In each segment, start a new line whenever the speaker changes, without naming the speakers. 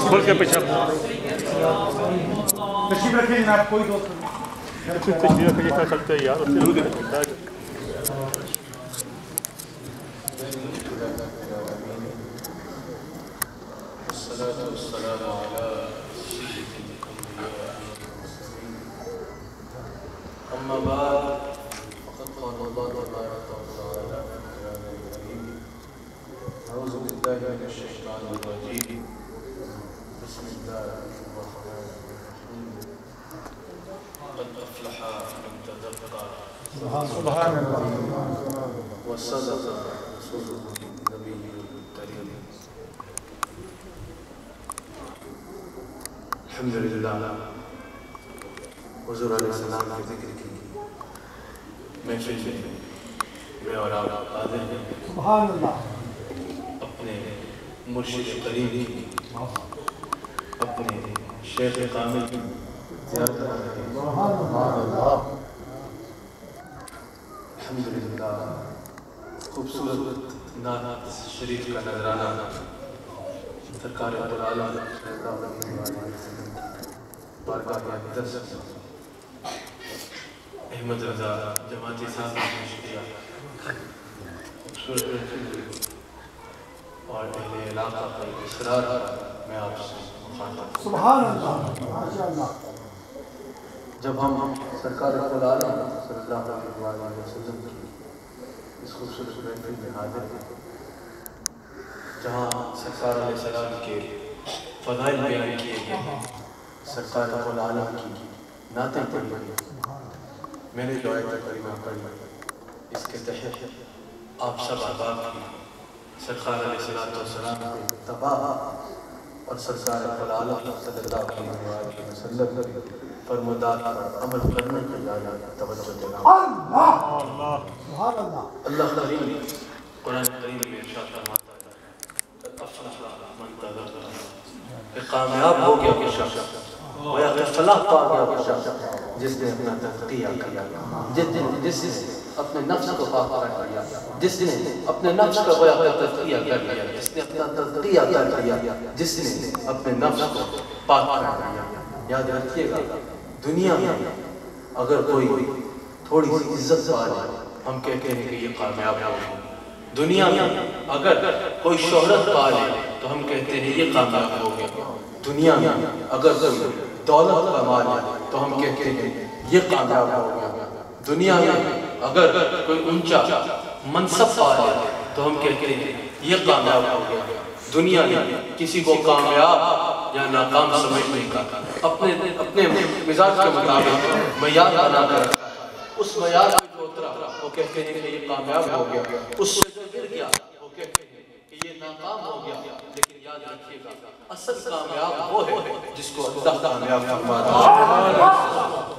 کھول کے پیچھے
تشریف رکھیں جناب، کوئی دوست
تشریف رکھیں کر سکتے ہیں یار، اس سے روز رکھتا ہے.
والصلاة والسلام على سيد الأنبياء والمرسلين. أما بعد فقد قال الله تبارك وتعالى في القرآن الكريم: أعوذ بالله من الشيطان الرجيم. بسم الله الرحمن الرحيم. قد أفلح من تزكى
سبحان اللہ
وصدق رسوله النبي الكريم. الحمدللہ حضور علیہ السلام کے ذکر کی محفل میں اور آپ حاضر ہیں.
سبحان اللہ.
اپنے مرشد قریب کی، اپنے شیخ کامل کی زیارت کر رہے ہیں.
سبحان اللہ.
الحمدللہ خوبصورت نعت شریف کا نظرانہ سرکار عالم صلی اللہ علیہ وسلم بارگاہ اقدس احمد رضا جماعتی صاحب نے پیش کیا. خوبصورت اور اہل علاقہ کا اصرار میں آپ سے مخاطب.
سبحان اللہ. ماشاء اللہ.
جب ہم سرکار عالم صلی اللہ علیہ وسلم کی اس خوبصورت محفل میں حاضر ہیں جہاں سرکار علیہ السلام کے فضائل بیان کیے گئے ہیں، سرکار العالم کی نعتیں پڑھی گئی. میں نے جو آیت کریمہ پڑھی اس کے تحت آپ سب احباب کی سرکار علیہ السلام کے اتباع اور سرکار العالم صلی اللہ علیہ وسلم کے فرمودات پر عمل کرنے کے لیے توجہ دینا.
اللہ. سبحان اللہ.
اللہ کریم قرآن کریم میں ارشاد فرماتا ہے من تزکا، کہ کامیاب ہو گیا وہ شخص، یا فلاح پا گیا وہ شخص جس نے اپنا تزکیہ کیا، جس نے اپنے نفس کو پاک کر لیا، جس نے اپنے نفس کا تزکیہ کر لیا، جس نے اپنا تزکیہ کر لیا، جس نے اپنے نفس کو پاک کر لیا. یاد رکھیے گا دنیا میں اگر کوئی تھوڑی سی عزت پا لے ہم کہتے ہیں کہ یہ کامیاب ہو گیا. دنیا میں اگر کوئی شہرت پا لے تو ہم کہتے ہیں یہ کامیاب ہو گیا. دنیا میں اگر کوئی دولت کما لے تو ہم کہتے ہیں یہ کامیاب ہو گیا. دنیا میں اگر کوئی اونچا منصب پا لے تو ہم کہتے ہیں یہ کامیاب ہو گیا. دنیا میں کسی کو کامیاب یا ناکام سمجھنے کا اپنے مزاج کے مطابق معیار بنا کر اس معیار پہ جو اترا وہ کہتے ہیں کہ یہ کامیاب ہو گیا، اس سے جو گر گیا وہ کہتے ہیں کہ یہ ناکام ہو گیا. لیکن یاد رکھیے گا اصل کامیاب وہ ہے جس کو اللہ کامیاب فرماتا ہے.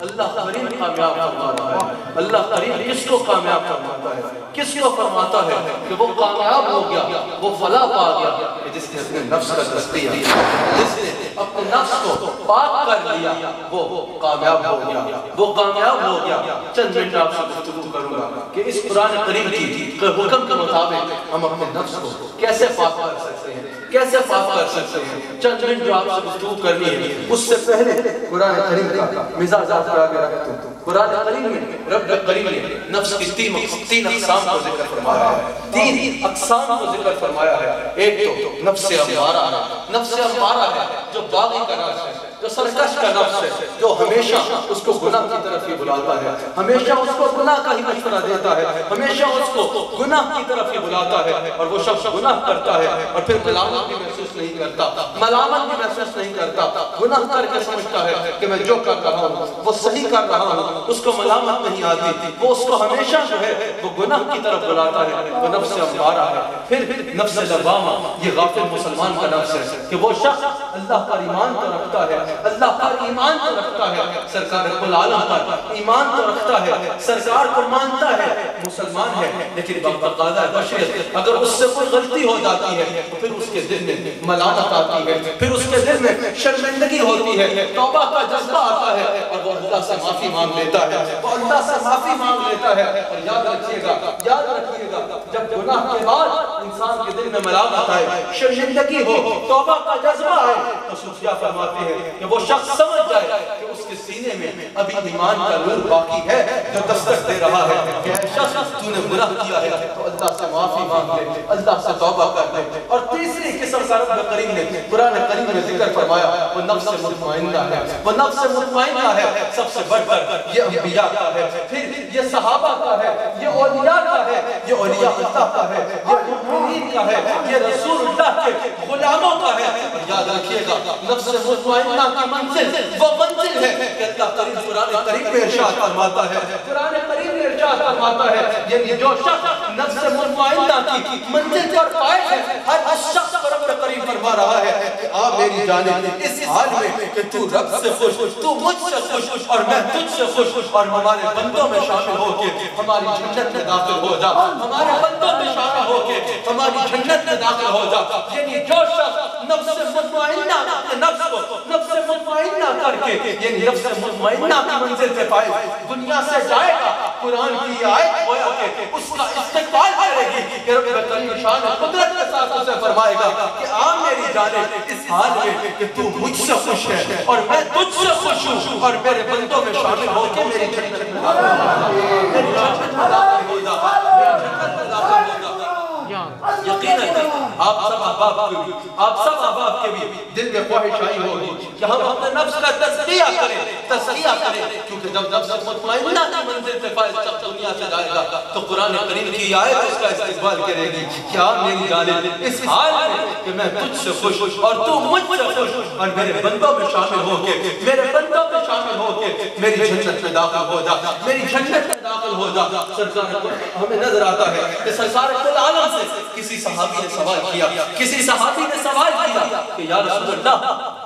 اللہ کریم کامیاب فرماتا ہے. اللہ کریم کس کو کامیاب فرماتا ہے؟ کس کو فرماتا ہے کہ وہ کامیاب ہو گیا، وہ فلاح پا گیا؟ جس نے اپنے نفس کا تزکیہ کیا، جس نے اپنے نفس کو پاک کر لیا وہ کامیاب ہو گیا، وہ کامیاب ہو گیا. چند منٹ آپ سے گفتگو کروں گا کہ اس قرآن کریم کی حکم کے مطابق ہم اپنے نفس کو کیسے پاک کر سکتے ہیں، کیسے پاک کر سکتے ہیں. چند منٹ جو آپ سے گفتگو کرنی ہے اس سے پہلے قرآن کریم کا مزاج آپ کو آگے رکھتا ہوں. قرآن کریم میں رب کریم نے نفس کی تین اقسام کو ذکر فرمایا ہے، تین اقسام کو ذکر فرمایا ہے. ایک تو نفس امارہ ہے، نفس امارہ ہے جو باغی کا نفس ہے، جو سرکش کا نفس ہے، جو ہمیشہ اس کو گناہ کی طرف ہی بلاتا ہے، ہمیشہ اس کو گناہ کا ہی مشورہ دیتا ہے، ہمیشہ اس کو گناہ کی طرف ہی بلاتا ہے. اور وہ شخص گناہ کرتا ہے اور پھر ملامت بھی محسوس نہیں کرتا، ملامت بھی محسوس نہیں کرتا. گناہ کر کے سمجھتا ہے کہ میں جو کر رہا ہوں وہ صحیح کر رہا ہوں، اس کو ملامت نہیں آتی. وہ اس کو ہمیشہ جو ہے وہ گناہ کی طرف بلاتا ہے. وہ نفس امارہ ہے. پھر نفس لوامہ، یہ غافل مسلمان کا نفس ہے کہ وہ شخص اللہ پر ایمان تو رکھتا ہے، اللہ پر ایمان تو رکھتا ہے، سرکار العالم پر ایمان تو رکھتا ہے، سرکار کو مانتا ہے، مسلمان ہے. لیکن بتقاضا بشریت اگر اس سے کوئی غلطی ہو جاتی ہے تو پھر اس کے دل میں ملامت آتی ہے، پھر اس کے دل میں شرمندگی ہوتی ہے، توبہ کا جذبہ آتا ہے اور وہ اللہ سے معافی مانگ لیتا ہے، وہ اللہ سے معافی مانگ لیتا ہے. اور یاد رکھیے گا جب گناہ کے بعد انسان کے دل میں ملامت آئے, شرمندگی ہو, توبہ کا جذبہ آئے, تو صوفیاء فرماتے ہیں کہ وہ شخص سمجھ جائے کہ اس کے سینے میں ابھی ایمان کا نور باقی ہے جو دستک دے رہا ہے کہ اے شخص تو نے گناہ کیا ہے تو اللہ سے معافی مانگ لے, اللہ سے توبہ کر لے. اور تیسری قسم کا رب کریم نے قرآن کریم میں ذکر فرمایا وہ نفس مطمئنہ ہے. وہ نفس مطمئنہ ہے سب سے بڑھ کر یہ انبیاء کا ہے, پھر یہ صحابہ کا ہے, یہ اولیاء کا ہے, یہ اولیاء اللہ کا ہے, یہ مؤمنین کا ہے, یہ رسول اللہ کے غلاموں کا ہے. اور یاد رکھیے گا نفس مطمئنہ کی منزل وہ منزل ہے کہ اللہ کریم قرآن کریم میں ارشاد فرماتا ہے, قرآن کریم میں ارشاد فرماتا ہے یعنی جو شخص نفس مطمئنہ کی منزل پر فائز ہے, ہر شخص پر رب کریم فرما رہا ہے کہ آ میری جانب اس حال میں کہ تو رب سے خوش, تو مجھ سے خوش اور میں تجھ سے خوش, اور ہمارے بندوں میں شامل ہو کے ہماری جنت میں داخل ہو جا, ہمارے بندوں میں شامل ہو کے ہماری جنت میں داخل ہو جا. یعنی جو شخص نفس مطمئنہ اپنے نفس کو نفس مطمئنہ کر کے یعنی نفس مطمئنہ کی منزل سے فائز دنیا سے جائے گا, قرآن کی آیت گویا کہ اس کا استقبال کرے گی کہ رب کریم شان قدرت کے ساتھ اسے فرمائے گا کہ آ میری جانب اس حال میں کہ تو مجھ سے خوش ہے اور میں تجھ سے خوش ہوں, اور میرے بندوں میں شامل ہو کے میری جنت میں داخل ہو جا. یقیناً آپ سب احباب کے بھی دل میں خواہش آئی ہوگی کہ ہم اپنے نفس کا تزکیہ کریں, کیونکہ جب نفس مطمئنہ کی منزل سے فائز سب دنیا سے جائے گا تو قرآن کریم کی آیت اس کا استقبال کرے گی کہ آپ میری جانب اس حال میں کہ میں تجھ سے خوش اور تو مجھ سے خوش, اور میرے بندوں میں شامل ہو کے میری جنت میں داخل ہو جا, میری جنت میں داخل ہو جا. سرکار ہمیں نظر آتا ہے کہ سرکار کل عالم سے کسی صحابی نے سوال کیا کہ یا رسول اللہ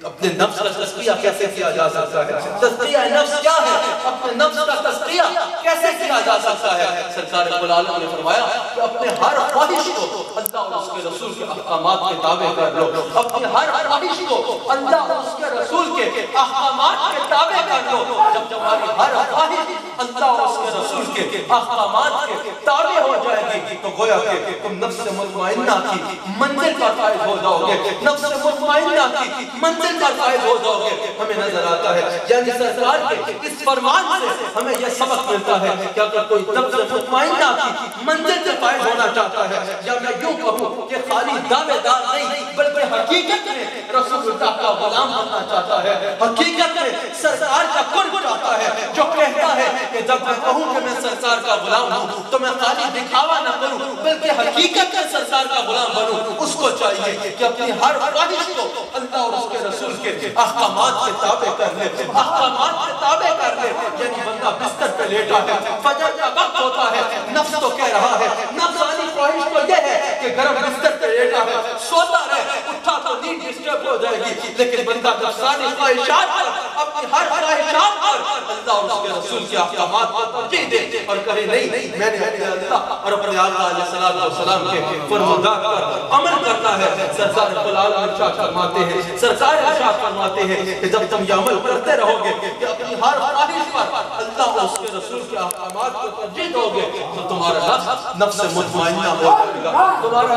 اپنے نفس کا تزکیہ کیسے کیا جا سکتا ہے, تزکیہ نفس کیا ہے, اپنے نفس کا تزکیہ کیسے کیا جا سکتا ہے. سرکار کل عالم نے فرمایا کہ اپنے ہر خواہش کو اللہ اور اس کے رسول کے احکامات کے تابع کر لو, اپنے ہر خواہش کو اللہ اور اس کے رسول کے احکامات کے تابع کر لو. جب تمہاری ہر خواہش اللہ اور اس کے رسول کے احکامات کے تابع ہو جائے گی تو گویا کہ تم نفس مطمئنہ کی منزل پر فائز ہو جاؤ گے, نفس مطمئنہ کی منزل پر فائز ہو جاؤ گے. ہمیں نظر آتا ہے یعنی سرکار کے اس فرمان سے ہمیں یہ سبق ملتا ہے کہ اگر کوئی نفس مطمئنہ کی منزل سے فائز ہونا چاہتا ہے, یا میں یوں کہوں کہ خالی دعوے دار نہیں بلکہ حقیقت میں رسول اللہ کا غلام بننا چاہتا ہے, حقیقت میں سرکار کا قرب چاہتا ہے, جو کہتا ہے کہ جب میں کہوں کہ میں سرکار کا غلام ہوں تو میں خالی دکھاوا نہ کروں بلکہ حقیقت میں سرکار کا غلام بنوں. اس کو چاہیے کہ اپنی ہر خواہش کو اللہ اور اس کے رسول کے احکامات کے تابع کر لے, احکامات کے تابع کر لے. یعنی بندہ بستر پہ لیٹا ہے, فجر کا وقت ہوتا ہے, نفس تو کہہ رہا ہے, نفسانی خواہش تو یہ ہے کہ گرم بستر پہ لیٹا ہے, سوتا رہے, اٹھا تو نیند ڈسٹرب ہو جائے گی, لیکن بندہ نفسانی خواہشات پر اپنی ہر خواہشات پر اللہ اور اس کے رسول کے احکامات کو ترجیح دے اور کہے نہیں میں نے اپنے اللہ اور اپنے آقا علیہ السلام کے فرمودات پر عمل کرنا ہے. سرکار کل عالم ارشاد فرماتے ہیں, سرکار ارشاد فرماتے ہیں کہ جب تم یہ عمل کرتے رہو گے کہ اپنی ہر خواہش پر اللہ اور اس کے رسول کے احکامات کو ترجیح دو گے تو تمہارا نفس مطمئنہ ہو جائے گا, تمہارا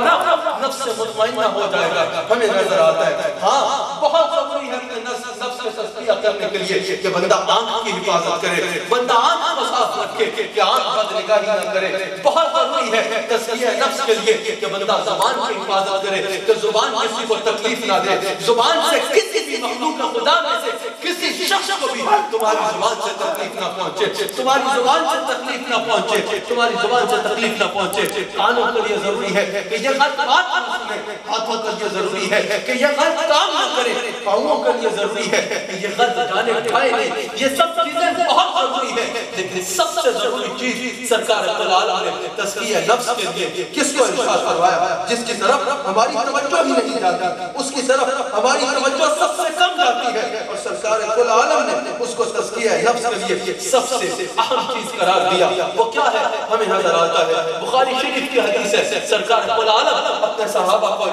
نفس مطمئنہ ہو جائے گا. ہمیں نظر آتا ہے ہاں بہت ضروری ہے اپنے نفس کے تزکیہ کرنے کے لیے کہ بندہ آنکھ کی حفاظت کرے, بندہ آنکھ کو صاف رکھے کہ آنکھ بدنگاہی نہ کرے. بہت ضروری ہے تزکیہ نفس کے لیے کہ بندہ زبان کی حفاظت کرے کہ زبان کسی کو تکلیف نہ دے, زبان سے کسی بھی مخلوق خدا میں سے کسی شخص کو بھی تمہاری زبان سے تکلیف نہ پہنچے, تمہاری زبان سے تکلیف نہ پہنچے, تمہاری زبان سے تکلیف نہ پہنچے. کانوں کے لیے ضروری ہے کہ یہ غلط بات نہ سنے, ہاتھوں کے لیے ضروری ہے کہ یہ غلط کام نہ کرے, پاؤں کے لیے ضروری ہے کہ یہ غلط جانے اٹھائے نہیں. یہ سب چیزیں بہت ضروری ہے, لیکن سب سے ضروری چیز سرکار کل عالم نے تزکیہ نفس کے لیے کس کو ارشاد فرمایا, جس کی طرف ہماری توجہ ہی نہیں جاتی, اس کی طرف ہماری توجہ سب سے کم جاتی ہے, اور سرکار کل عالم نے اس کو تزکیہ نفس کے لیے سب سے اہم چیز قرار دیا. وہ کیا ہے ہمیں نظر آتا ہے, بخاری شریف کی حدیث ہے. سرکار کل عالم اپنے صحابہ کو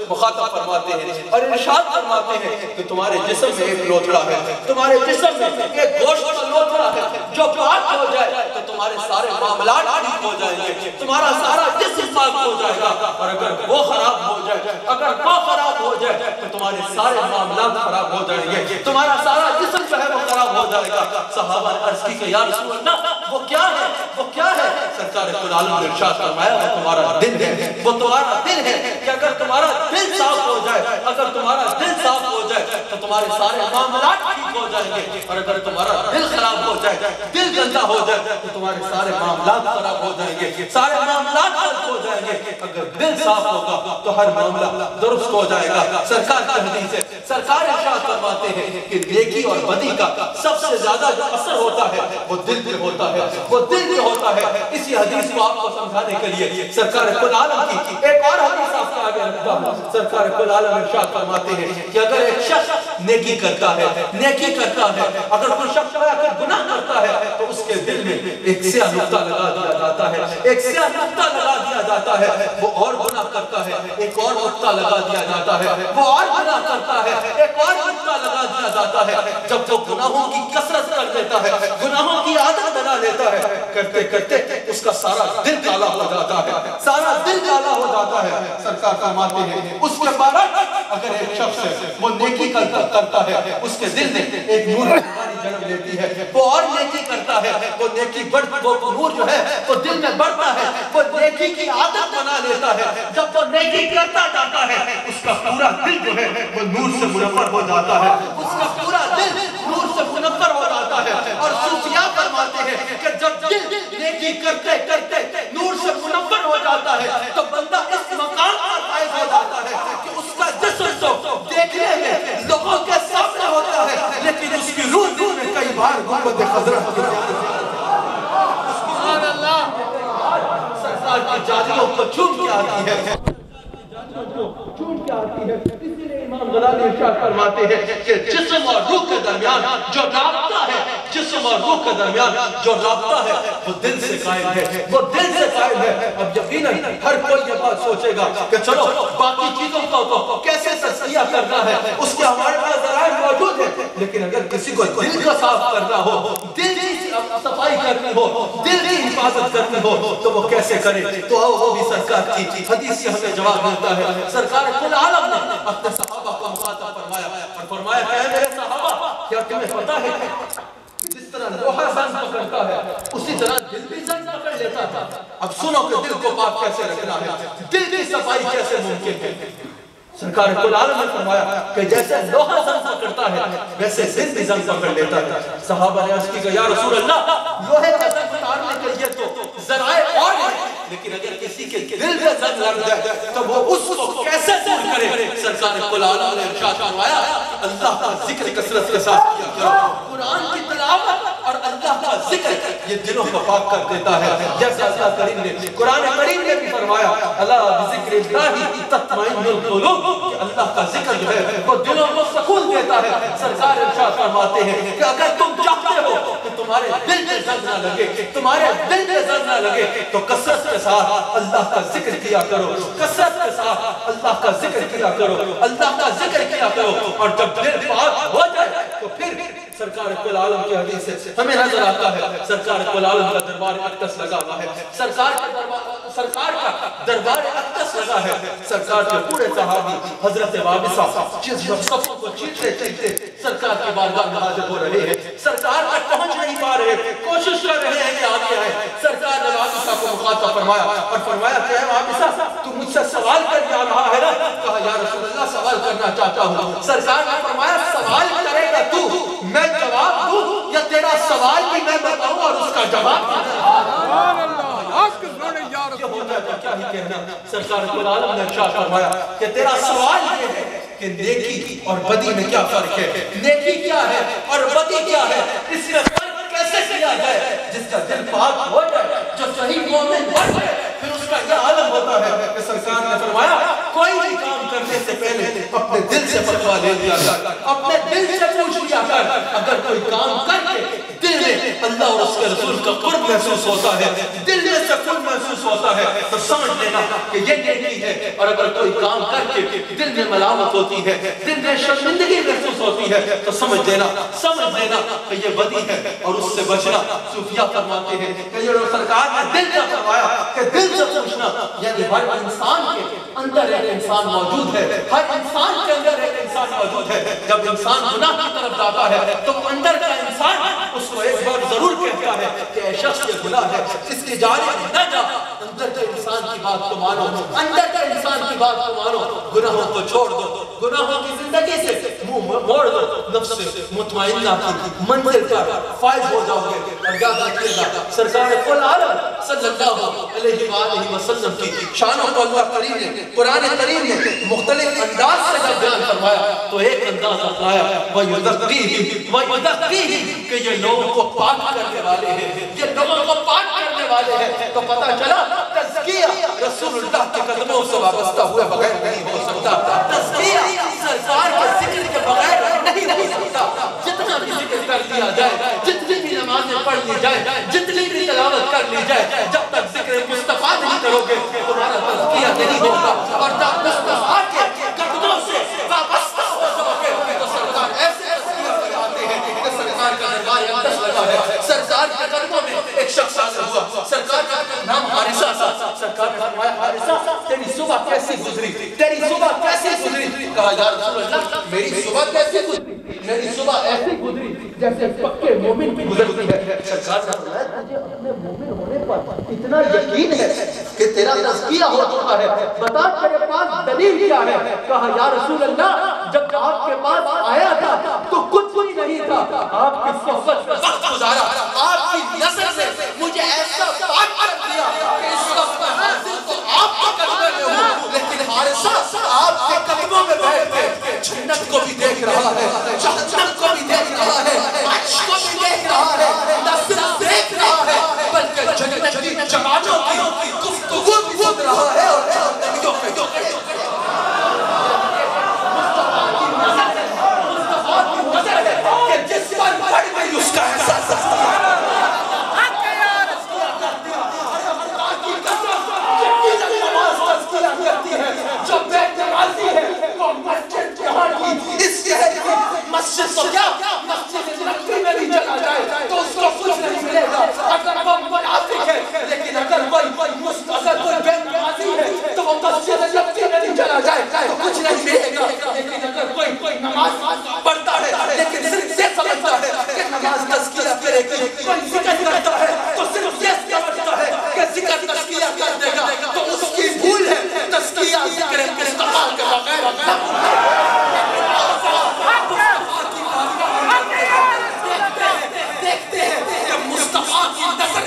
مخاطب فرماتے ہیں اور ارشاد فرماتے ہیں کہ تمہارے جسم میں ایک لوتھڑا ہے, تمہارے جسم میں ایک گوشت کا لوتھڑا ہے, جو پاک ہو جائے تو تمہارے سارے معاملات ٹھیک ہو جائیں گے، تمہارا سارا جسم پاک ہو جائے گا، اور اگر وہ خراب ہو جائے، اگر وہ خراب ہو جائے تو تمہارے سارے معاملات خراب ہو جائیں گے، تمہارا سارا جسم جو ہے وہ خراب ہو جائے گا۔ صحابہ نے عرض کی کہ یا رسول اللہ وہ کیا ہے، وہ کیا ہے؟ سرکار کلعالم نے ارشاد فرمایا وہ تمہارا دل ہے، وہ تمہارا دل ہے کہ اگر تمہارا دل صاف ہو جائے، اگر تمہارا دل صاف ہو جائے تو تمہارے سارے معاملات ٹھیک ہو جائیں گے، اور اگر تمہارا دل خراب ہو جائے، دل گندا ہو جائے تو تمہارے سارے معاملات خراب ہو جائیں گے، سارے معاملات غلط ہو جائیں گے۔ اگر دل صاف ہوگا تو ہر معاملہ درست ہو جائے گا۔ سرکار کی حدیث ہے، سرکار ارشاد فرماتے ہیں کہ نیکی اور بدی کا سب سے زیادہ جو اثر ہوتا ہے وہ دل پہ ہوتا ہے، وہ دل پہ ہوتا ہے۔ اسی حدیث کو آپ کو سمجھانے کے لیے سرکار کل عالم کی ایک اور حدیث آپ کے آگے رکھتا ہوں۔ سرکار کل عالم ارشاد فرماتے ہیں کہ اگر ایک شخص نیکی کرتا ہے، نیکی کرتا ہے، اگر کوئی شخص گناہ کرتا ہے تو اس کے دل میں ایک سیاہ نقطہ لگا دیا جاتا ہے، ایک سیاہ نقطہ لگا دیا جاتا ہے، وہ اور گناہ کرتا ہے، ایک اور نقطہ لگا دیا جاتا ہے، وہ اور گناہ کرتا ہے، ایک اور نقطہ لگا دیا جاتا ہے۔ جب وہ گناہوں کی کثرت کر دیتا ہے، گناہوں کی عادت بنا لیتا ہے، کرتے کرتے اس کا سارا دل کالا ہو جاتا ہے، سارا دل کالا ہو جاتا ہے۔ سرکار فرماتے ہیں اس کے برعکس اگر ایک شخص وہ نیکی کرتا ہے، اس کے دل میں ایک نور جنم لیتی ہے، وہ اور نیکی کرتا ہے، وہ نیکی وہ نور جو ہے وہ دل میں بڑھتا ہے، وہ نیکی کی عادت بنا لیتا ہے۔ جب وہ نیکی کرتا جاتا ہے اس کا پورا دل جو ہے وہ نور سے منور ہو جاتا ہے، اس کا پورا دل نور سے منور ہو جاتا ہے۔ اور صوفیاء فرماتے ہیں کہ جب دل نیکی کرتے کرتے نور سے منور ہو جاتا ہے تو بندہ اس مقام پر فائز ہو جاتا ہے کہ اس کا جسم تو دیکھنے میں لوگوں کے سامنے ہوتا ہے لیکن اس کی روح دل میں کئی بار گنبد حضرت کی سبحان اللہ سرکار کی جالیوں کو چھوٹ کے آتی ہے، چھوٹ کے آتی ہے۔ اسی لیے امام غزالی ارشاد فرماتے ہیں کہ جسم اور روح کے درمیان جو رابطہ ہے، جسم اور روح کے درمیان جو رابطہ ہے وہ دل سے قائم ہے، وہ دل سے قائم ہے۔ اب یقیناً ہر کوئی یہ بات سوچے گا کہ چلو باقی چیزوں کو تو کیسے تزکیہ کرنا ہے، اس کے ہمارے پاس ذرائع موجود ہیں، لیکن اگر کسی کو دل کا صاف کرنا ہو، دل کی صفائی کرنی ہو، دل کی حفاظت کرنی ہو تو وہ کیسے کرے؟ تو وہ بھی سرکار کی حدیث سے ہمیں جواب ملتا ہے۔ سرکار کل عالم نے اپنے صحابہ کو مخاطب فرمایا اور فرمایا کہ اے میرے صحابہ کیا تمہیں پتہ ہے جس طرح لوہا زنگ پکڑتا ہے اسی طرح دل بھی زنگ پکڑ لیتا تھا۔ اب سنو کہ دل کو پاک کیسے رکھنا ہے، دل کی صفائی کیسے ممکن ہے۔ سرکار کل عالم نے فرمایا کہ جیسے لوہا زنگ پکڑتا ہے ویسے دل بھی زنگ پکڑ لیتا ہے۔ صحابہ نے عرض کی کہ یا رسول اللہ لوہے کا زنگ اتارنے کے لیے تو ذرائع اور ہیں، لیکن اگر کسی کے دل میں زنگ لگ جائے تو وہ اس کو کیسے دور کرے؟ سرکار کل عالم نے ارشاد فرمایا اللہ کا ذکر کثرت کے ساتھ کیا کرو، قرآن کی تلاوت اور اللہ کا ذکر یہ دلوں کو پاک کر دیتا ہے۔ جیسے اللہ کریم نے قرآن کریم نے بھی فرمایا اللہ بذکر اللہ تطمئن القلوب، کہ اللہ کا ذکر جو ہے وہ دلوں کو سکون دیتا ہے۔ سرکار ارشاد فرماتے ہیں کہ اگر تم چاہتے ہو کہ تمہارے دل میں زنگ نہ لگے، تمہارے دل میں زنگ نہ لگے تو کثرت کے ساتھ اللہ کا ذکر کیا کرو، کثرت کے ساتھ اللہ کا ذکر کیا کرو، اللہ کا ذکر کیا کرو، اور جب دل پاک ہو جائے تو پھر سرکار کل عالم کی حدیث سے ہمیں نظر آتا ہے سرکار کل عالم کا دربار اقدس لگا ہوا ہے، سرکار کا دربار اقدس لگا ہے۔ سرکار کے پورے صحابی حضرت وابصہ جب صفوں کو چیرتے چیرتے سرکار کی بارگاہ میں حاضر ہو رہے ہیں، سرکار تک پہنچ نہیں پا رہے، کوشش کر رہے ہیں کہ آگے آئے۔ سرکار نے وابصہ کو مخاطب فرمایا اور فرمایا کہ اے وابصہ تو مجھ سے سوال کر کے آ رہا ہے نا؟ کہا یا رسول اللہ سوال کرنا چاہتا ہوں۔ سرکار نے فرمایا سوال کرے گا تو میں جواب دوں یا تیرا سوال بھی میں بتاؤں اور اس کا جواب سبحان اللہ حق سنے یا رسول اللہ کیا ہی کہنا۔ سرکار کل عالم نے ارشاد فرمایا کہ تیرا سوال یہ ہے کہ نیکی اور بدی میں کیا فرق ہے، نیکی کیا ہے اور بدی کیا ہے، اس میں فرق کیسے کیا جائے؟ جس کا دل پاک ہو جائے، جو صحیح مومن بن جائے، پھر اس کا یہ عالم ہوتا ہے کہ سرکار نے فرمایا کوئی بھی کام کرنے سے پہلے اپنے دل سے فتویٰ لے لیا کر، اپنے دل سے پوچھ لیا کر. اگر کوئی کام کر کے دل میں اللہ اور اس کے رسول کا قرب محسوس ہوتا ہے، دل میں سکون محسوس ہوتا ہے، تو سمجھ لینا کہ یہ نیکی ہے. اور اگر کوئی کام کر کے دل میں ملامت ہوتی ہے، دل میں شرمندگی محسوس ہوتی ہے، تو سمجھ لینا کہ یہ بدی ہے اور اس سے بچنا. صوفیہ فرماتے ہیں کہ یہ سرکار نے دل کا فرمایا کہ دل سے پوچھنا، یعنی ہر انسان کے اندر ایک انسان موجود ہے، ہر انسان کے اندر ایک انسان موجود ہے. جب انسان گناہ کی طرف جاتا ہے تو اندر کا انسان اس کو ایک بار ضرور کہتا ہے کہ اے شخص یہ گناہ ہے، اس کی جانب نہ جا. اندر کے انسان کی بات کو مانو، اندر کے انسان کی بات کو مانو. گناہوں کو چھوڑ دو، گناہوں کی زندگی سے منہ موڑ دو، نفس مطمئنہ کی منزل پر فائز ہو جاؤ گے. اور یاد رکھیے گا سرکار کل عالم صلی اللہ علیہ وآلہ وسلم کی شانوں کو اللہ کریم نے قرآن کریم نے مختلف انداز سے جب بیان فرمایا تو ایک انداز اپنایا وَيُذَكِّيهِمْ کہ یہ لوگوں کو پاک کرنے والے ہیں، یہ لوگوں کو پاک کرنے والے ہیں. تو پتہ چلا تزکیہ رسول اللہ کے قدموں سے وابستہ ہوئے بغیر نہیں ہو سکتا. تزکیہ سرکار کے ذکر کے بغیر نہیں ہو سکتا. جتنا بھی ذکر کر دیا جائے، جتنی بھی نمازیں پڑھ لی جائے، جتنی بھی تلاوت کر لی جائے، جب تک ذکر مصطفیٰ نہیں کرو گے تمہارا تزکیہ نہیں ہوگا. اور جب مصطفیٰ کے قدموں سے وابستہ ہو جاؤ گے تو سرکار ایسے تزکیہ فرماتے ہیں کہ سرکار کا دربار اقدس لگا ہے. سرکار کے قدموں میں ایک شخص حاضر ہوا، سرکار کا نام حارثہ تھا. سرکار نے فرمایا حارثہ تیری صبح کیسی گزری، تیری صبح کیسی گزری؟ کہا یا رسول اللہ میری صبح کیسی گزری؟ میری صبح ایسی گزری جیسے پکے مومن کی گزرتی ہے. سرکار نے فرمایا تجھے اپنے مومن ہونے پر اتنا یقین ہے کہ تیرا تزکیہ ہو چکا ہے، بتا تیرے پاس دلیل کیا ہے؟ کہا یا رسول اللہ جب آپ کے پاس آیا تھا تو کچھ بھی نہیں تھا، آپ کی صحبت میں وقت گزارا، آپ کی نظر نے مجھے ایسا پاک کر دیا کہ اس وقت میں حاضر تو آپ کے قدموں میں ہوں، لیکن حارثہ آپ کے قدموں میں بیٹھ کے جنت کو بھی دیکھ رہا ہے، جہنم کو بھی دیکھ رہا ہے، عرش کو بھی دیکھ رہا ہے، نہ صرف دیکھ رہا ہے بلکہ جنت کی جماعتوں کی گفتگو بھی سن رہا ہے اور جہنمیوں پہ مصطفیٰ کی نظر ہے کہ جس پر پڑ گئی اس کا احساس مسجد تو کیا مسجد نبوی میں بھی چلا جائے تو اس کو کچھ نہیں ملے گا. اگر وہ منافق ہے لیکن اگر کوئی بے نمازی ہے تو وہ مسجد نبوی میں بھی چلا جائے تو کچھ نہیں ملے گا. لیکن اگر کوئی نماز پڑھتا ہے لیکن صرف یہ سمجھتا ہے کہ نماز تزکیہ کرے گی، کوئی ذکر کرتا ہے تو صرف یہ سمجھتا ہے کہ ذکر تزکیہ کر دے گا، تو اس کی بھول ہے. تزکیہ ذکر مصطفیٰ کے بغیر دیکھتے ہیں کہ مصطفیٰ کی نظر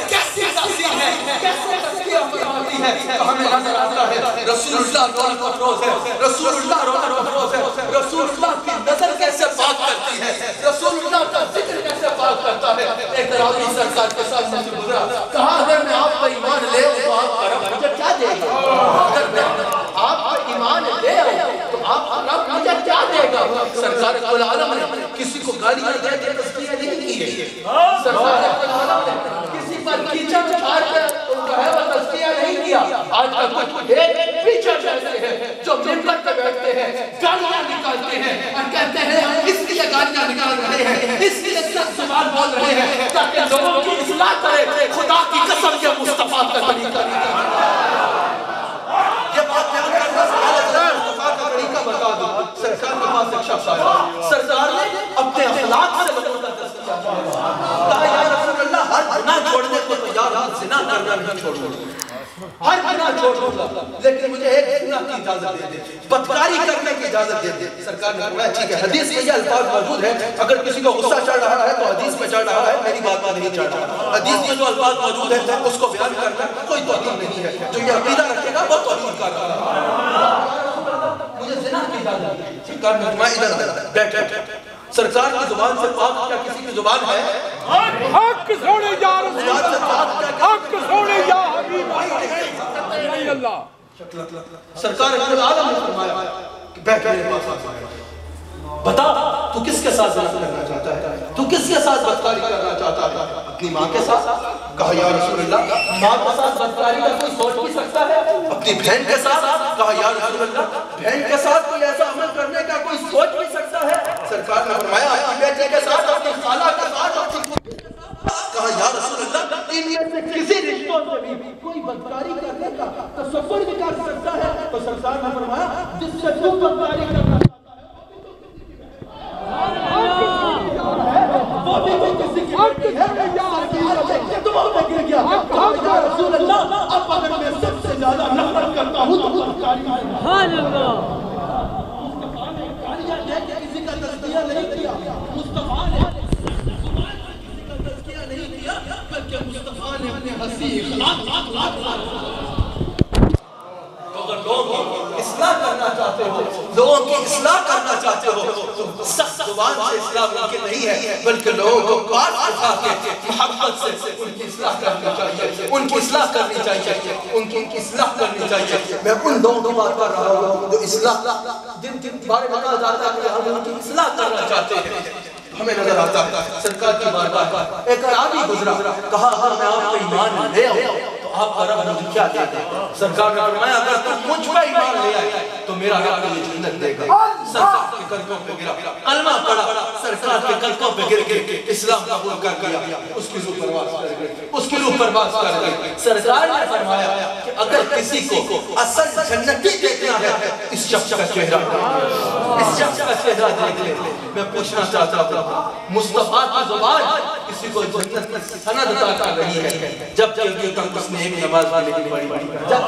کیسی تاثیر ہے، کیسے تزکیہ فرماتی ہے. تو ہمیں نظر آتا ہے رسول اللہ رونق افروز ہے، رسول اللہ رونق افروز ہے، رسول اللہ کی نظر کیسے پاک کرتی ہے، رسول اللہ کا ذکر کیسے پاک کرتا ہے. ایک راوی سرکار کے سامنے سے گزرا، کہا اگر میں آپ پر ایمان لے ہوں تو آپ کا رب مجھے کیا دے گا؟ اگر میں آپ پر ایمان لے ہوں تو آپ کا رب مجھے کیا دے گا؟ سرکار کل عالم نے کسی کو گالی دے کے تزکیہ نہیں کی ہے. سرکار کل عالم نے کسی پر کیچڑ چھاڑ کے ان کا ہے وہ تزکیہ نہیں کیا. آج کا کچھ ایک پیچھے جیسے ہیں جو ممبر پہ بیٹھتے ہیں، گالیاں نکالتے ہیں اور کہتے ہیں اس لیے گالیاں نکال رہے ہیں، اس لیے سب زبان بول رہے ہیں تاکہ لوگوں کی اصلاح کرے. خدا کی قسم یہ مصطفیٰ کا طریقہ یہ بات بیان کرنا مصطفیٰ کا طریقہ بتا دو. سرکار کے پاس ایک شخص آیا، سرکار نے اپنے اخلاق سے لوگوں کا تزکیہ کیا. کہا یا رسول اللہ ہر گناہ چھوڑنے کو تیار ہوں، زنا کرنا نہیں چھوڑوں گا، ہر گناہ چھوڑوں گا، لیکن مجھے ایک گناہ کی اجازت دے دے، بدکاری کرنے کی اجازت دے دے. سرکار نے فرمایا ٹھیک ہے، حدیث میں یہ الفاظ موجود ہیں، اگر کسی کو غصہ چڑھ رہا ہے تو حدیث میں چڑھ رہا ہے، میری بات میں نہیں چڑھ رہا. حدیث میں جو الفاظ موجود ہیں اس کو بیان کرنا کوئی توہین نہیں ہے. جو یہ عقیدہ رکھے گا وہ توہین کر رہا ہے. مجھے زنا کی اجازت دے. سرکار نے فرمایا ادھر بیٹھ. سرکار کی زبان سے پاک کیا کسی کی زبان ہے؟
حق سونے یا رسول اللہ، حق سونے یا حبیب اللہ.
سرکار عالم نے فرمایا کہ بیٹھ میرے پاس آ جائے، بتا تو کس کے ساتھ زنا کرنا چاہتا ہے، تو کس کے ساتھ بدکاری کرنا چاہتا ہے؟ اپنی ماں کے ساتھ؟ کہا یا رسول اللہ ماں کے ساتھ بدکاری کا کوئی سوچ بھی سکتا ہے؟ اپنی بہن کے ساتھ؟ کہا یا رسول اللہ بہن کے ساتھ کوئی ایسا عمل کرنے کا کوئی سوچ بھی سکتا ہے؟ سرکار نے فرمایا اپنی بیٹی کے ساتھ، اپنی خالہ کے ساتھ، کہا یا رسول اللہ ان میں سے کسی رشتوں سے بھی کوئی بدکاری کرنے کا تصور بھی کر سکتا ہے؟ تو سرکار نے فرمایا جس سے تو بدکاری کرنا وہ بھی کسی کی بیٹی ہے، دماغ میں گر گیا، کہا یا رسول اللہ اب اگر میں سب سے زیادہ نفرت کرتا ہوں تو بدکاری کرنا۔ سبحان اللہ۔ مصطفیٰ نے کاریاں لے کے کسی کا تزکیہ نہیں کیا، مصطفیٰ نے بلکہ مصطفیٰ نے اپنے حسین اگر لوگوں کی اصلاح کرنا چاہتے ہو، لوگوں کی اصلاح کرنا چاہتے ہو تو سخت زبان سے اصلاح ممکن نہیں ہے، بلکہ لوگوں کو پاس اٹھا کے محبت سے ان کی اصلاح کرنی چاہیے، ان کی اصلاح کرنی چاہیے، ان کی اصلاح کرنی چاہیے۔ میں ان لوگوں کی بات کر رہا ہوں جو اصلاح جن بارے میں کہا جاتا ہے کہ ہم ان کی اصلاح کرنا چاہتے ہیں۔ ہمیں نظر آتا ہے سرکار کی بارگاہ میں ایک اعرابی گزرا، کہا اگر میں آپ کو ایمان لے آؤں تو آپ کا رب مجھے کیا دے گا؟ سرکار نے فرمایا اگر تم مجھ پر ایمان لے آئے تو میرا رب مجھے جنت دے گا۔ سرکار کے قدموں پہ گرا، کلمہ پڑھا، سرکار کے قدموں پہ گر کے اسلام قبول کر لیا، اس کی روح پرواز کر گئی، اس کی روح پرواز کر گئی۔ سرکار نے فرمایا کہ اگر کسی کو اصل جنتی دیکھنا ہے اس شخص کا چہرہ، اس شخص کا چہرہ دیکھ لے۔ میں پوچھنا چاہتا ہوں مصطفیٰ کی زبان کسی کو جنت کی سند عطا کر رہی ہے جب کہ ابھی تک اس نے ایک نماز بھی نہیں پڑھی، جب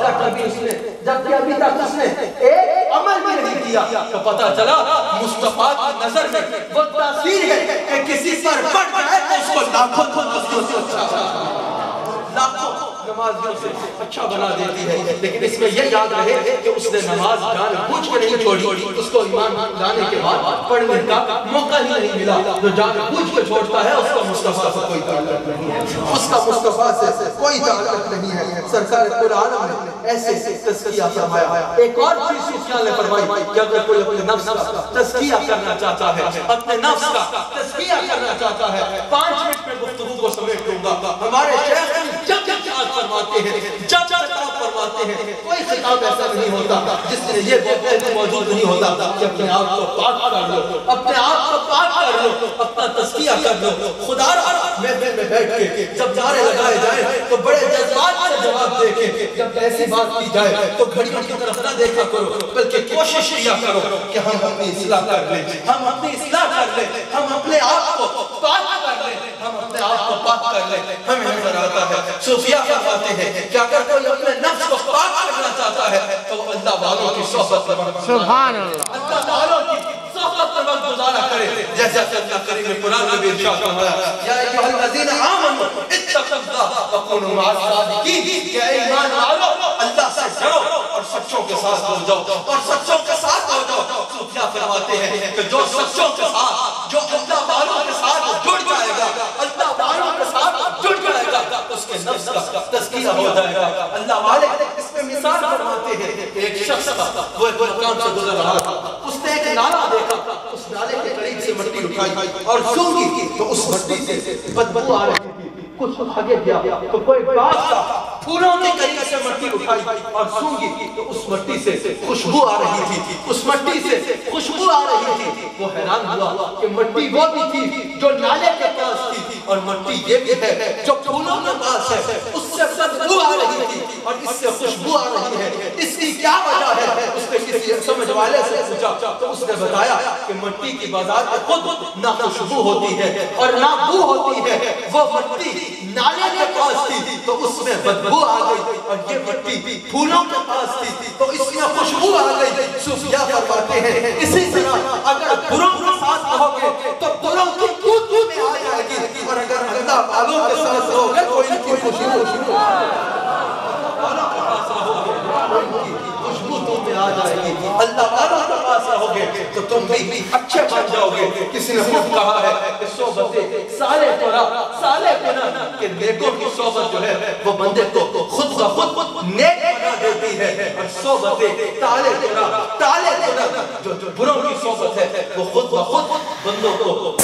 کہ ابھی تک اس نے ایک عمل بھی نہیں کیا، تو پتہ چلا مصطفیٰ کی نظر میں وہ تاثیر ہے کہ کسی پر پڑ جائے تو اس کو لاکھوں نمازیوں سے اچھا بنا دیتی ہے، لیکن اس میں یہ یاد رہے کہ اس نے نماز جان بوجھ کے نہیں چھوڑی، اس کو ایمان لانے کے بعد پڑھنے کا موقع ہی نہیں ملا۔ جو جان بوجھ کے چھوڑتا ہے اس کا مصطفیٰ سے کوئی تعلق نہیں ہے، اس کا مصطفیٰ سے کوئی تعلق نہیں ہے۔ سرکار قرآن نے ایسے تزکیہ فرمایا۔ ایک اور چیز صوفیاء نے فرمائی کہ اگر کوئی اپنے نفس کا تزکیہ کرنا چاہتا ہے، اپنے نفس کا تزکیہ کرنا چاہتا ہے، 5 منٹ میں گفتگو کو سمیٹ لوں گا۔ ہمارے شیخ جب فرماتے ہیں، جب خطاب فرماتے ہیں، کوئی خطاب ایسا نہیں ہوتا جس میں یہ پہلے موجود نہیں ہوتا کہ اپنے آپ کو پاک کر لو، اپنے آپ کو پاک کر لو، اپنا تزکیہ کر لو۔ خدا را محفل میں بیٹھ کے جب نعرے لگائے جائیں تو بڑے جذبات سے جواب دے کے جب ایسی بات کی جائے تو گھڑیوں کی طرف نہ دیکھا کرو، بلکہ کوشش کیا کرو کہ ہم اپنی اصلاح کر لیں، ہم اپنی اصلاح کر لیں، ہم اپنے آپ کو پاک کر لیں، ہم اپنے آپ کو پاک کر لیں۔ ہمیں نظر آتا ہے صوفیاء فرماتے ہیں کہ اگر کوئی اپنے نفس کو پاک کرنا چاہتا ہے تو وہ اللہ والوں کی صحبت میں سبحان اللہ، اللہ والوں کی صحبت میں وقت گزارا کرے، جیسا کہ اللہ کریم قرآن میں بھی ارشاد فرمایا یا ایھا الذین آمنوا اتقوا اللہ وکونوا مع الصادقین، کہ اے ایمان والو اللہ سے ڈرو اور سچوں کے ساتھ ہو جاؤ، اور سچوں کے ساتھ ہو جاؤ۔ صوفیاء فرماتے ہیں کہ جو سچوں کے ساتھ، جو اللہ والوں کے ساتھ جڑ جائے گا، اللہ والوں کے ساتھ جڑ جائے گا، اس کے نفس کا تزکیہ ہو جائے گا۔ اللہ والے اس میں مثال فرماتے ہیں، ایک شخص کا وہ ایک مقام سے گزر رہا تھا، اس نے ایک نالا دیکھا، اس نالے کے قریب سے مٹی اٹھائی اور سونگی تو اس مٹی سے بدبو آ رہی تھی۔ کچھ آگے گیا تو کوئی باغ تھا، پھولوں کے قریب سے مٹی اٹھائی اور سونگی تو اس مٹی سے خوشبو آ رہی تھی، اس مٹی سے خوشبو آ رہی تھی۔ وہ حیران ہوا کہ مٹی وہ بھی تھی جو نالے کے پاس تھی اور مٹی یہ بھی ہے جو پھولوں کے پاس ہے، اس سے بدبو آ رہی تھی اور اس سے خوشبو آ رہی ہے، اس کی کیا وجہ ہے؟ اس نے کسی سمجھ والے سے پوچھا تو اس نے بتایا کہ مٹی کی بازار میں خود نہ خوشبو ہوتی ہے اور نہ بو ہوتی ہے، وہ مٹی نالے کے پاس تھی تو اس میں بدبو آ گئی اور یہ مٹی پھولوں کے پاس تھی تو اس میں خوشبو آ گئی۔ صوفیاء فرماتے ہیں اسی طرح اگر بروں کے ساتھ رہو گے تو بروں کی خوشبو میں آ جائے گی، اور اگر اللہ والوں کے ساتھ رہو گے تو ان کی خوشبو تم میں آ جائے گی۔ اللہ والوں کے پاس رہو گے تو تم بھی اچھے بن جاؤ گے۔ کسی نے خود کہا ہے کہ صحبت صالح کہ نیکوں کی صحبت جو ہے وہ بندے کو خود بخود نیک بنا دیتی دیتی ہے اور صحبتیں تالے گناہ جو بروں کی صحبت ہے وہ خود بخود بندوں کو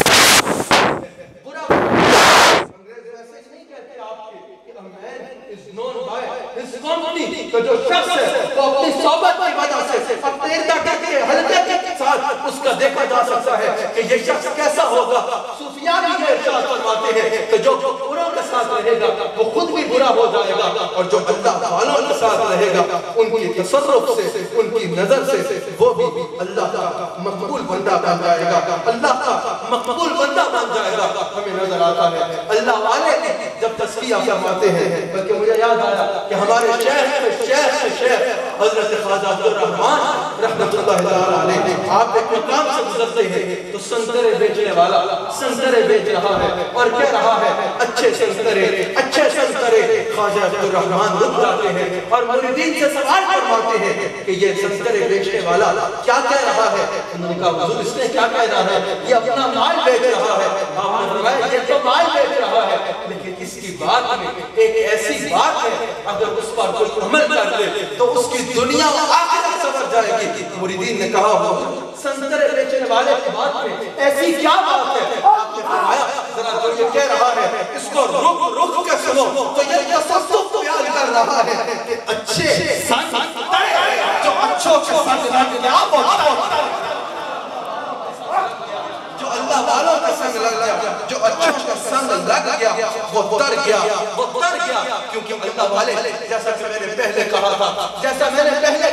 برا انگریز ایسے نہیں کہتے آپ کہ a man is known by his company کہ جو شخص ہے وہ اپنی صحبت کی وجہ سے اپنے ارد کے حلقے کے ساتھ اس کا دیکھا جا سکتا ہے کہ یہ شخص کیسا ہوگا. صوفیاء بھی یہ ارشاد فرماتے ہیں کہ جو بروں کے ساتھ رہے گا وہ خود بھی برا ہو جائے گا اور جو اللہ والوں کے ساتھ رہے گا ان کی تصرف سے ان کی نظر سے وہ بھی اللہ کا مقبول بندہ بن جائے گا, اللہ کا مقبول بندہ بن جائے گا. ہمیں نظر آتا ہے اللہ والے جب تزکیہ فرماتے ہیں, بلکہ مجھے یاد آیا کہ ہمارے شیخ حضرت خواجہ عبدالرحمن رحمت اللہ علیہ آپ ایک مقام سے گزرتے ہیں تو سنترے بیچنے والا سنترے بیچ رہا ہے اور کہہ رہا ہے اچھے سنترے خواجہ عبدالرحمن رک جاتے ہیں اور مریدین سے سوال فرماتے ہیں کہ یہ سنترے بیچنے والا کیا کہہ رہا ہے. انہوں نے کہا حضور اس نے کیا کہہ رہا ہے, یہ اپنا مال بیچ رہا ہے. آپ نے فرمایا یہ تو مال بیچ رہا ہے لیکن اس کی بات میں ایک ایسی بات ہے اگر اس پر کوئی عمل کر لے تو اس کی دنیا و آخرت سمجھ جائے گی. مریدین نے کہا ہو سنترے بیچنے والے کی بات میں ایسی کیا بات ہے. آپ نے فرمایا ذرا جو یہ کہہ رہا ہے اس کو رک کے سنو تو یہ تصوف بیان کر رہا ہے کہ اچھے سنترے جو اچھوں کے سنگ لگ گیا جو اللہ والوں کا سنگ لگ گیا جو اچھوں کا سنگ لگ گیا وہ تر گیا کیونکہ اللہ والے جیسا کہ میں نے پہلے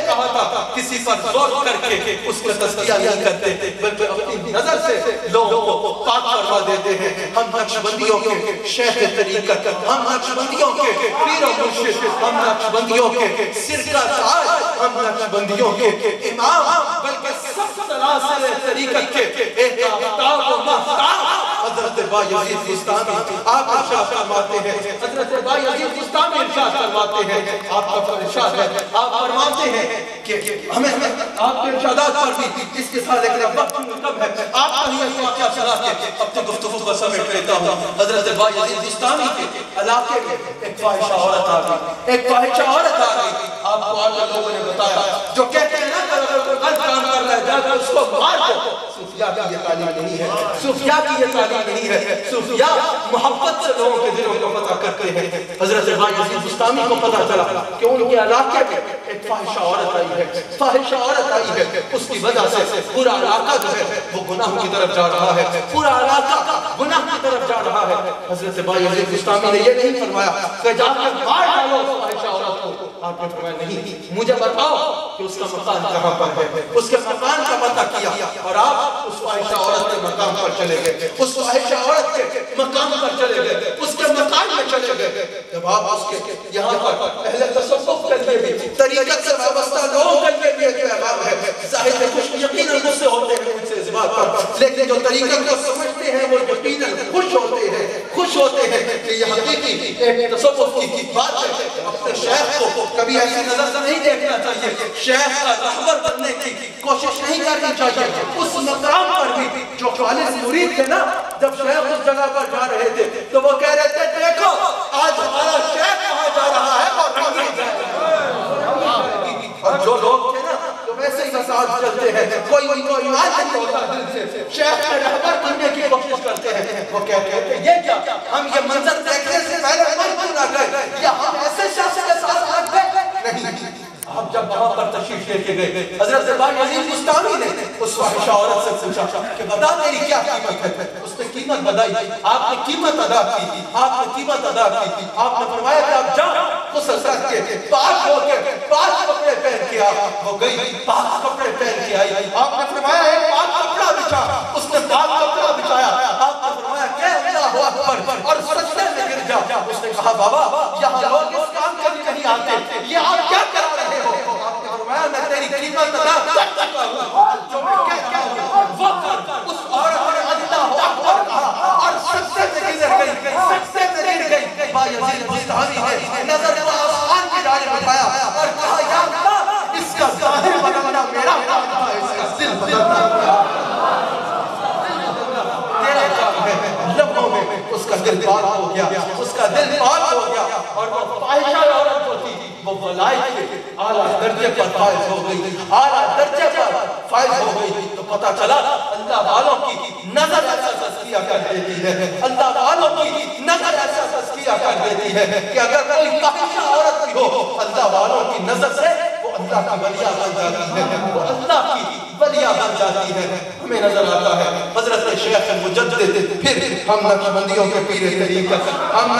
کہا تھا کسی پر زور کر کے اس کا تزکیہ نہیں کرتے بلکہ اپنی نظر سے لوگوں کو پاک فرما دیتے ہیں. ہم نقشبندیوں کے شیخ طریقت, ہم نقشبندیوں کے پیر و مرشد, ہم نقشبندیوں کے سرکہ تاج, ہم نقشبندیوں کے امام, بلکہ سب سلاسل طریقت کے ایک آفتاب و مہتاب حضرت بایزید بستامی آپ ارشاد فرماتے ہیں. حضرت بایزید بستامی ارشاد فرماتے ہیں, آپ کا ارشاد ہے, آپ فرماتے ہیں کہ ہمیں آپ کے ارشادات پر بھی اس کے ساتھ ایک وقت کم ہے آپ کا ہی اس واقعہ چلا کے اپنے گفتگو کو سمیٹ لیتا ہوں. حضرت بایزید بستامی کے علاقے میں ایک فاحشہ عورت آ گئی. آپ کو آج لوگوں نے بتایا جو کہتے ہیں نا اگر غلط کام کر رہا ہے جا کر اس کو مار دو. صوفیاء کی یہ تعلیم نہیں ہے, صوفیاء کی یہ تعلیم نہیں ہے. صوفیاء محبت سے لوگوں کے دلوں کو پتہ کرتے ہیں. حضرت بایزید بستامی کو پتہ چلا کہ ان کے علاقے میں ایک فاحشہ عورت آئی ہے. اس کی وجہ سے پورا علاقہ جو ہے وہ گناہ کی طرف جا رہا ہے, پورا علاقہ گناہ کی طرف جا رہا ہے. حضرت بایزید بستامی نے یہ نہیں فرمایا کہ جا کر مار ڈالو اس فاحشہ عورت کو. آپ نے فرمایا نہیں, مجھے بتاؤ کہ اس کا مکان کہاں پر ہے. اس کے مکان کا پتہ کیا اور آپ اس فاحشہ عورت کے مقام پر چلے گئے, اس فاحشہ عورت کے مقام پر چلے گئے, اس کے مکان میں چلے گئے. جب آپ اس کے یہاں پر اہل تصوف کے لیے بھی طریقت سے وابستہ لوگوں کے لیے ایک پیغام ہے. ظاہر ہے خوش یقیناً مجھ سے ہوتے ہیں مجھ سے اس بات پر, لیکن جو طریقت کو سمجھتے ہیں وہ یقیناً خوش ہوتے ہیں کہ یہ حقیقی ایک تصوف کی بات ہے. اپنے شیخ کو کبھی ایسی نظر سے نہیں دیکھنا چاہیے, شیخ کا رہبر بننے کی کوشش نہیں کرنی چاہیے. اس مقام پر بھی جو خالص مرید تھے نا, جب شیخ اس جگہ پر جا رہے تھے تو وہ کہہ رہے تھے دیکھو آج ہمارا شیخ کہاں جا رہا ہے اور رنگی جائے. اور جو لوگ تھے نا تو ویسے ہی مساج چلتے ہیں, کوئی ان کو ایمان نہیں ہوتا دل سے, شیخ کا رہبر بننے کی کوشش کرتے ہیں. وہ کہتے ہیں یہ کیا, ہم یہ منظر دیکھنے سے پہلے مر کیوں نہ گئے, یا ہم ایسے شخص کے ساتھ لگ گئے نہیں. آپ جب وہاں پر تشریف لے کے گئے, حضرت بایزید بستامی نے اس فاحشہ عورت سے پوچھا کہ بتا تیری کیا قیمت ہے. اس نے قیمت بتائی, آپ نے قیمت ادا کی, آپ نے فرمایا کہ آپ جا غسل کر کے پاک ہو کے پاک کپڑے پہن کے آ. وہ گئی پاک کپڑے پہن کے آئی. آپ نے فرمایا ایک پاک کپڑا بچھا, اس نے پاک کپڑا بچھایا. آپ نے فرمایا کہ اللہ اکبر اور سجدے میں گر جا. اس نے کہا بابا یہاں لوگ اس کام کے لیے نہیں آتے, یہ آپ کیا کر رہے ہو. آپ نے فرمایا میں تیری قیمت ادا کر چکا ہوں, جو میں کہتا ہوں وہ کر. اس عورت نے اللہ اکبر کہا اور سجدے میں گر گئی. بایزید بستامی نے نظر کو آسمان کی جانب اٹھایا اور کہا یا اللہ اس کا ظاہر بدلنا میرا کام تھا, اس کا دل بدلنا تیرا کام ہے. لمحوں میں اس کا دل پاک ہو گیا, اور وہ فاحشہ عورت جو تھی وہ ولائق تھے.
اعلیٰ درجے پر فائز ہو گئی، اعلیٰ درجے پر فائز ہو گئی، تو پتہ چلا اللہ والوں کی نظر ایسا تزکیہ کر دیتی ہے، اللہ والوں کی نظر ایسا تزکیہ کر دیتی ہے کہ اگر کوئی فاحشہ عورت بھی ہو، اللہ والوں کی نظر سے وہ اللہ کی ولیہ بن جاتی ہے، وہ اللہ کی ولیہ بن جاتی ہے۔ ہمیں نظر آتا ہے حضرت شیخ مجدد، پھر ہم نقشبندیوں کے پیر طریقت، ہم